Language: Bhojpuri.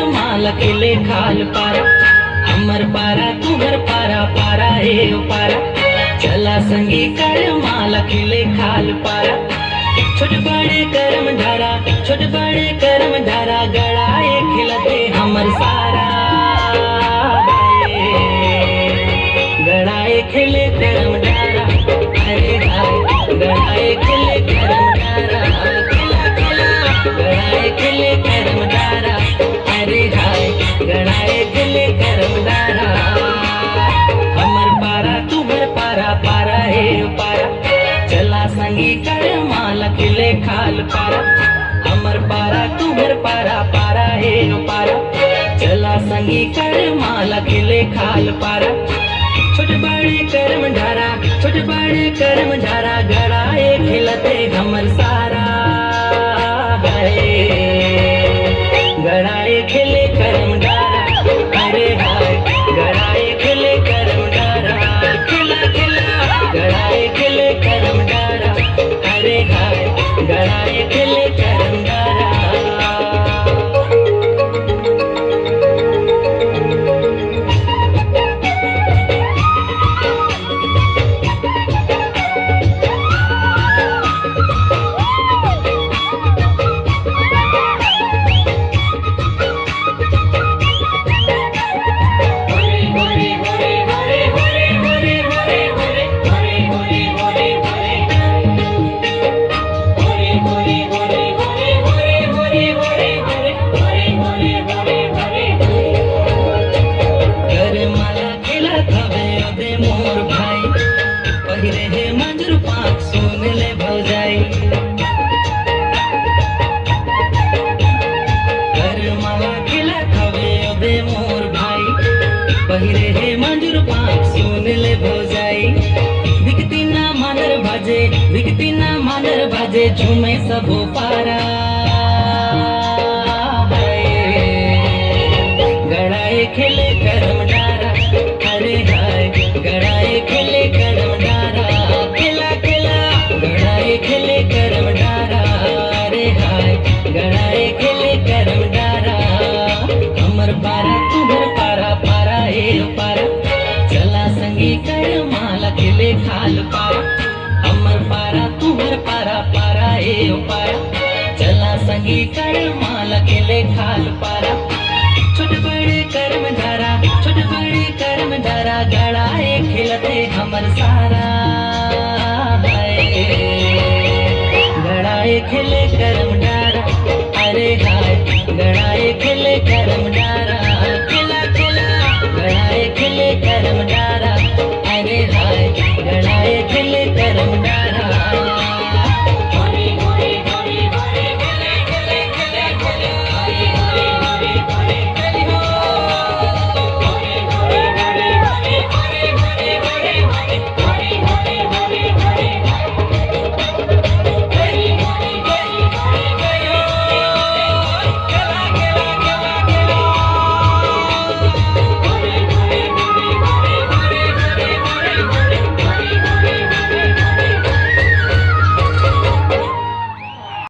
कर माल खिले खाल पारा, हमर पारा तुम्हर पारा, पारा हे ओ पारा, चला संगी कर माल खिले खाल पारा। छोट बड़े करम धारा, छोट बड़े करम धारा, गड़ाए खिलते हमर सारा, गड़ाए खिले करम धारा, अरे हाय गड़ाए खिले करम धारा, खिला खिला गड़ाए खिले करम धारा, अरे हाय गड़ाए खिले करम धारा। हमर पारा तुम्हर पारा, पारा हे पारा, चला संगी कर माल खिले खाल पारा, हमर पारा तुम्हर पारा, पारा हे पारा, चला संगी कर माल खिले खाल पारा। छोट बड़े करम धारा, छोट बड़े करम धारा, गड़ाए खिलते हमर सारा, गड़ाए खिले करम धारा, अरे हाय गड़ाए खिले करम धारा, खिला खिला गड़ाए खिले करम धारा, अरे हाय गड़ाए खिले करम धारा। पहिरे हे मंजूर पाक सुन ले भौजाई, दिखती ना मानर भाजे, दिखती ना मानर भाजे, झूमे सबो पारा, गड़ाए खिले करम डारा, अरे हाय गड़ाए खिले करम डारा, खिला खिला गड़ाए खिले करम डारा, अरे हाय गड़ाए खिले करम डारा। हमर पारा तुम्हर पारा, पारा हे पारा, चला संगी कर माल खिले खाल पारा, हमर पारा तुम्हर पारा, पारा हे पारा, चला संगी कर माल खिले खाल पारा। छोट बड़े करम धारा, छोट बड़े करम धारा, गड़ाए खिलते हमर सारा, गड़ाए खिले करम धारा, अरे हाय गड़ाए